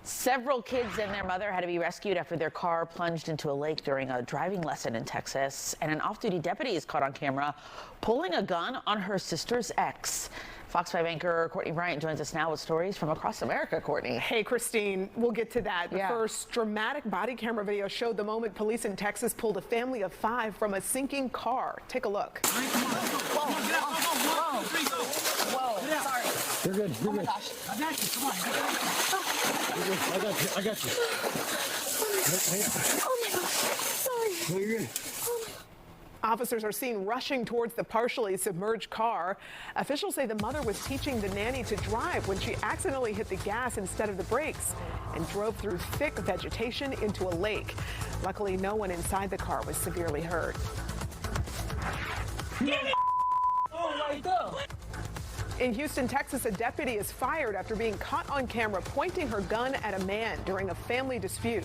Several kids and their mother had to be rescued after their car plunged into a lake during a driving lesson in Texas. And an off-duty deputy is caught on camera pulling a gun on her sister's ex. Fox 5 anchor Courtney Bryant joins us now with stories from across America. Courtney. Hey, Christine, we'll get to that. The first dramatic body camera video showed the moment police in Texas pulled a family of 5 from a sinking car. Take a look. Whoa, sorry. You're good, you're good. Gosh. I got you, come on. I got you. Oh my gosh, sorry. No, you're good. Officers are seen rushing towards the partially submerged car. Officials say the mother was teaching the nanny to drive when she accidentally hit the gas instead of the brakes and drove through thick vegetation into a lake. Luckily, no one inside the car was severely hurt. Oh my God. In Houston, Texas, a deputy is fired after being caught on camera pointing her gun at a man during a family dispute.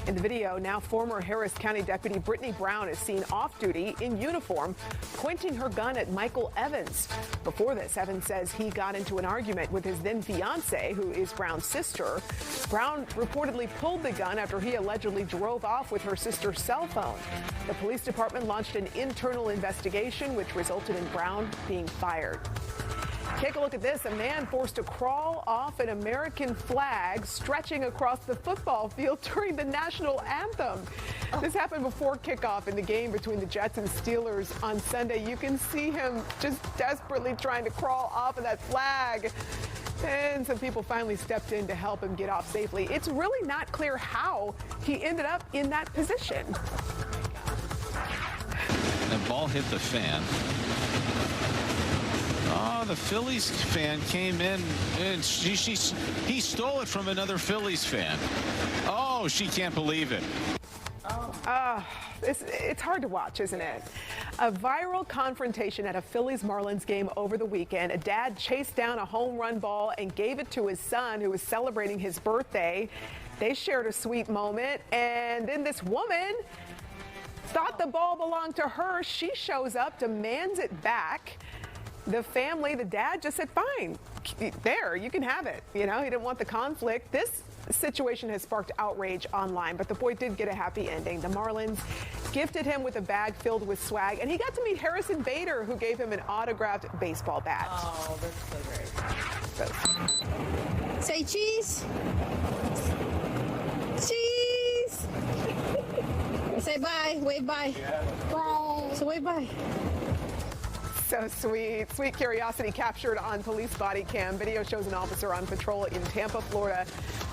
In the video, now former Harris County Deputy Brittany Brown is seen off-duty in uniform, pointing her gun at Michael Evans. Before this, Evans says he got into an argument with his then-fiancée, who is Brown's sister. Brown reportedly pulled the gun after he allegedly drove off with her sister's cell phone. The police department launched an internal investigation, which resulted in Brown being fired. Take a look at this. A man forced to crawl off an American flag stretching across the football field during the national anthem. This happened before kickoff in the game between the Jets and Steelers on Sunday. You can see him just desperately trying to crawl off of that flag. And some people finally stepped in to help him get off safely. It's really not clear how he ended up in that position. The ball hit the fan. Oh, the Phillies fan came in and he stole it from another Phillies fan. Oh, she can't believe it. It's hard to watch, isn't it? A viral confrontation at a Phillies Marlins game over the weekend. A dad chased down a home run ball and gave it to his son who was celebrating his birthday. They shared a sweet moment, and then this woman thought the ball belonged to her. She shows up, demands it back. The family, the dad just said, fine, there, you can have it. You know, he didn't want the conflict. This situation has sparked outrage online, but the boy did get a happy ending. The Marlins gifted him with a bag filled with swag, and he got to meet Harrison Bader, who gave him an autographed baseball bat. Oh, that's so great. Say cheese. Cheese. Say bye. Wave bye. Bye. So wave bye. So sweet. Sweet curiosity captured on police body cam. Video shows an officer on patrol in Tampa, Florida,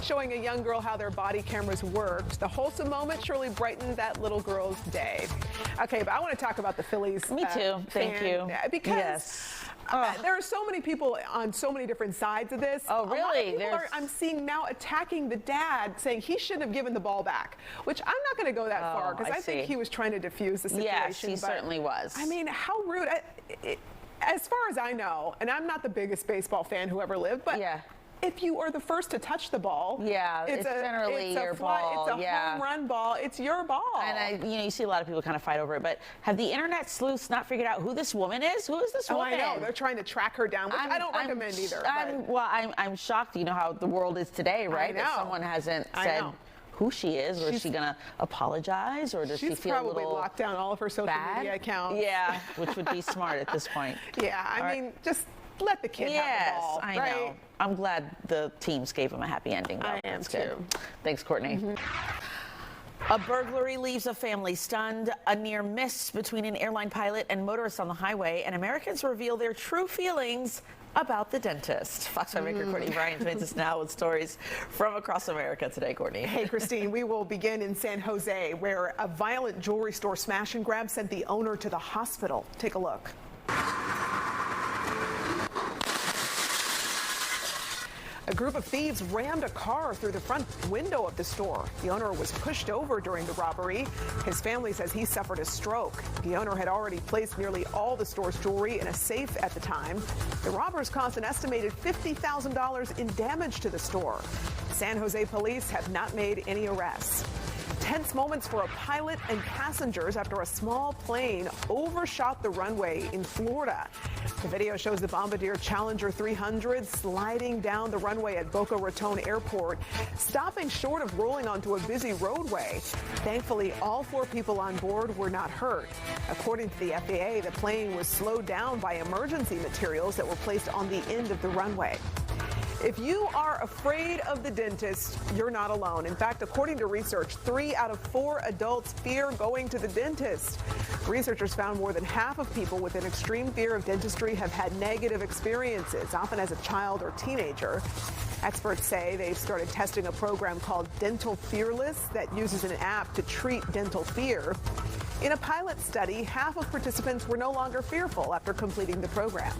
showing a young girl how their body cameras worked. The wholesome moment surely brightened that little girl's day. Okay, but I want to talk about the Phillies. Me too. Thank you. Because there are so many people on so many different sides of this. Oh, really? I'm seeing now attacking the dad, saying he shouldn't have given the ball back, which I'm not going to go that far because I think he was trying to defuse the situation. Yes, he certainly was. I mean, how rude. As far as I know, and I'm not the biggest baseball fan who ever lived, but if you are the first to touch the ball, it's generally your ball. It's a home run ball. It's your ball. And you see a lot of people kind of fight over it. But have the internet sleuths not figured out who this woman is? Who is this woman? I know. They're trying to track her down, which I don't recommend either. I'm shocked. You know how the world is today, right? I know. That someone hasn't said who she is, or is she going to apologize, or does she feel a little She's probably locked down all of her social media accounts. Yeah, which would be smart at this point. Yeah, I mean, just let the kid have the ball. Yes, I know. I'm glad the teams gave him a happy ending. I am too. Thanks, Courtney. A burglary leaves a family stunned. A near miss between an airline pilot and motorists on the highway, and Americans reveal their true feelings about the dentist. Fox 5 anchor Courtney Bryant joins us now with stories from across America today, Courtney. Hey, Christine, we will begin in San Jose, where a violent jewelry store smash and grab sent the owner to the hospital. Take a look. A group of thieves rammed a car through the front window of the store. The owner was pushed over during the robbery. His family says he suffered a stroke. The owner had already placed nearly all the store's jewelry in a safe at the time. The robbers caused an estimated $50,000 in damage to the store. San Jose police have not made any arrests. Tense moments for a pilot and passengers after a small plane overshot the runway in Florida. The video shows the Bombardier Challenger 300 sliding down the runway at Boca Raton Airport, stopping short of rolling onto a busy roadway. Thankfully, all 4 people on board were not hurt. According to the FAA, the plane was slowed down by emergency materials that were placed on the end of the runway. If you are afraid of the dentist, you're not alone. In fact, according to research, 3 out of 4 adults fear going to the dentist. Researchers found more than half of people with an extreme fear of dentistry have had negative experiences, often as a child or teenager. Experts say they've started testing a program called Dental Fearless that uses an app to treat dental fear. In a pilot study, half of participants were no longer fearful after completing the program.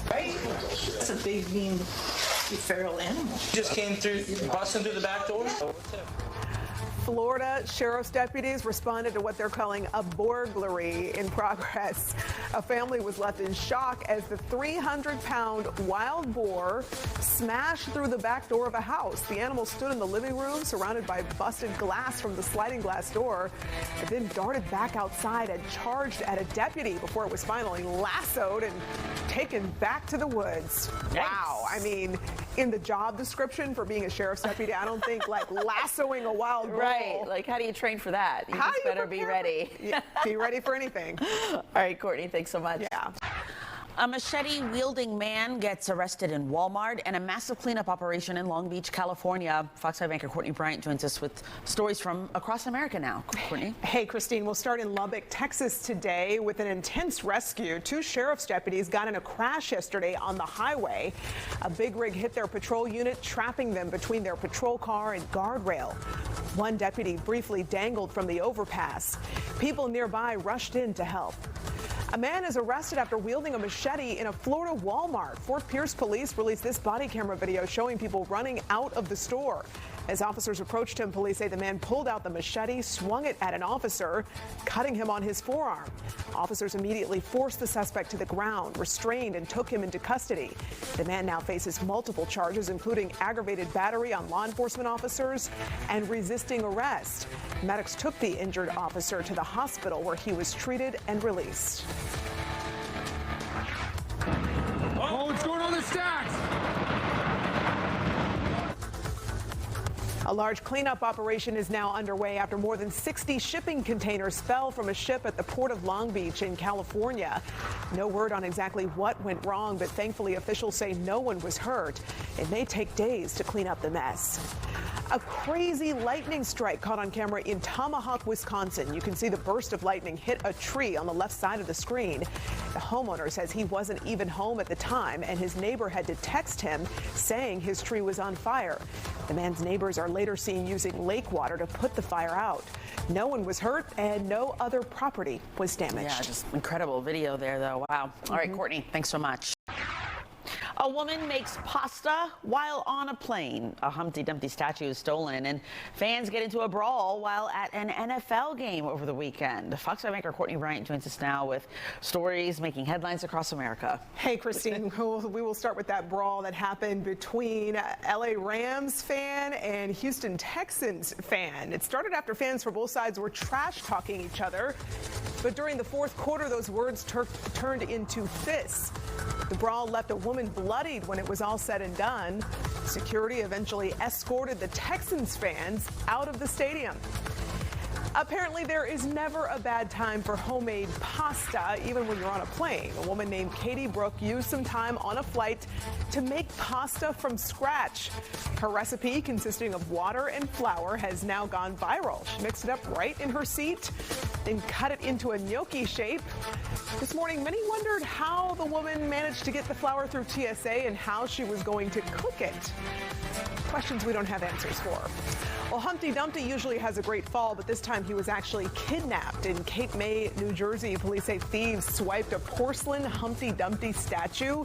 Right? That's a big, mean, feral animal. Just came through, busting through the back door. Florida sheriff's deputies responded to what they're calling a burglary in progress. A family was left in shock as the 300-pound wild boar smashed through the back door of a house. The animal stood in the living room surrounded by busted glass from the sliding glass door. It then darted back outside and charged at a deputy before it was finally lassoed and taken back to the woods. Yikes. Wow. I mean, in the job description for being a sheriff's deputy, I don't think like lassoing a wild boar. Right. Like, how do you train for that? You just better be ready. Yeah, be ready for anything. All right, Courtney, thanks so much. Yeah. A machete-wielding man gets arrested in Walmart and a massive cleanup operation in Long Beach, California. Fox 5 anchor Courtney Bryant joins us with stories from across America now. Courtney. Hey, Christine, we'll start in Lubbock, Texas today with an intense rescue. 2 sheriff's deputies got in a crash yesterday on the highway. A big rig hit their patrol unit, trapping them between their patrol car and guardrail. One deputy briefly dangled from the overpass. People nearby rushed in to help. A man is arrested after wielding a machete in a Florida Walmart. Fort Pierce police released this body camera video showing people running out of the store. As officers approached him, police say the man pulled out the machete, swung it at an officer, cutting him on his forearm. Officers immediately forced the suspect to the ground, restrained, and took him into custody. The man now faces multiple charges, including aggravated battery on law enforcement officers and resisting arrest. Medics took the injured officer to the hospital where he was treated and released. Oh, what's going on in the stacks? A large cleanup operation is now underway after more than 60 shipping containers fell from a ship at the port of Long Beach in California. No word on exactly what went wrong, but thankfully officials say no one was hurt. It may take days to clean up the mess. A crazy lightning strike caught on camera in Tomahawk, Wisconsin. You can see the burst of lightning hit a tree on the left side of the screen. The homeowner says he wasn't even home at the time, and his neighbor had to text him saying his tree was on fire. The man's neighbors are later seen using lake water to put the fire out. No one was hurt and no other property was damaged. Yeah, just incredible video there, though. Wow. All right, Courtney, thanks so much. A woman makes pasta while on a plane. A Humpty Dumpty statue is stolen, and fans get into a brawl while at an NFL game over the weekend. Fox 5 anchor Courtney Bryant joins us now with stories making headlines across America. Hey, Christine, we will start with that brawl that happened between LA Rams fan and Houston Texans fan. It started after fans for both sides were trash-talking each other, but during the fourth quarter, those words turned into fists. The brawl left a woman bloodied when it was all said and done. Security eventually escorted the Texans fans out of the stadium. Apparently, there is never a bad time for homemade pasta, even when you're on a plane. A woman named Katie Brooke used some time on a flight to make pasta from scratch. Her recipe, consisting of water and flour, has now gone viral. She mixed it up right in her seat, then cut it into a gnocchi shape. This morning, many wondered how the woman managed to get the flour through TSA and how she was going to cook it. Questions we don't have answers for. Well, Humpty Dumpty usually has a great fall, but this time he was actually kidnapped in Cape May, New Jersey. Police say thieves swiped a porcelain Humpty Dumpty statue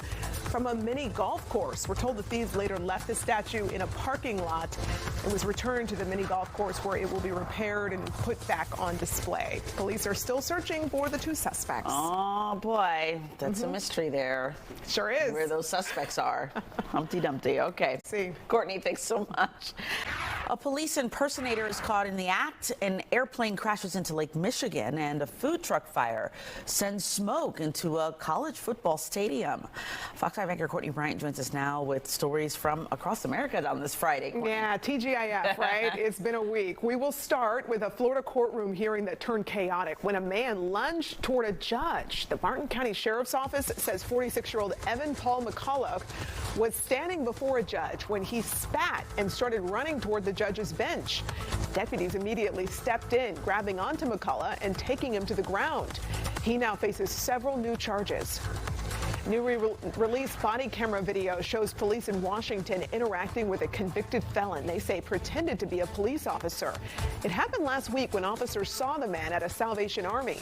from a mini golf course. We're told the thieves later left the statue in a parking lot. It was returned to the mini golf course where it will be repaired and put back on display. Police are still searching for the 2 suspects. Oh, boy. That's a mystery there. Sure is. Where those suspects are. Humpty Dumpty. Okay. See. Courtney, thanks so much. A police impersonator is caught in the act. An airplane crashes into Lake Michigan, and a food truck fire sends smoke into a college football stadium. Fox 5 anchor Courtney Bryant joins us now with stories from across America on this Friday. Courtney. Yeah, TGIF, right? It's been a week. We will start with a Florida courtroom hearing that turned chaotic when a man lunged toward a judge. The Martin County Sheriff's Office says 46-year-old Evan Paul McCulloch was standing before a judge when he spat and started running toward the judge's bench. Deputies immediately stepped in, grabbing onto McCulloch and taking him to the ground. He now faces several new charges. New release body camera video shows police in Washington interacting with a convicted felon they say pretended to be a police officer. It happened last week when officers saw the man at a Salvation Army.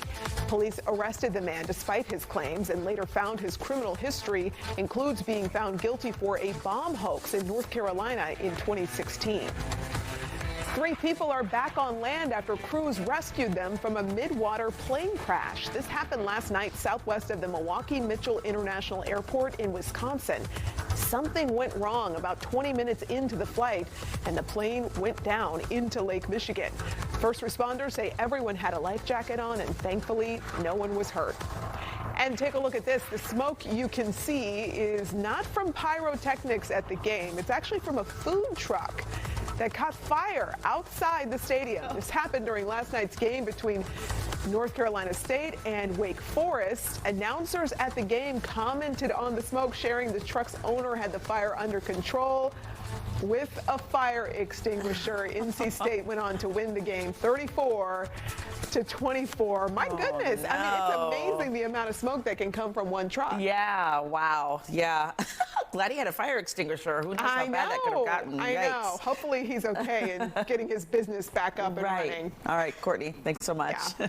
Police arrested the man despite his claims and later found his criminal history includes being found guilty for a bomb hoax in North Carolina in 2016. 3 people are back on land after crews rescued them from a mid-water plane crash. This happened last night southwest of the Milwaukee-Mitchell International Airport in Wisconsin. Something went wrong about 20 minutes into the flight, and the plane went down into Lake Michigan. First responders say everyone had a life jacket on, and thankfully, no one was hurt. And take a look at this. The smoke you can see is not from pyrotechnics at the game. It's actually from a food truck that caught fire outside the stadium. This happened during last night's game between North Carolina State and Wake Forest. Announcers at the game commented on the smoke, sharing the truck's owner had the fire under control with a fire extinguisher. NC State went on to win the game 34-24. My goodness. No. I mean, it's amazing the amount of smoke that can come from one truck. Yeah, wow. Yeah. Glad he had a fire extinguisher. Who knows how bad that could have gotten. I know. Hopefully he's okay and getting his business back up and running. All right, Courtney, thanks so much. Yeah.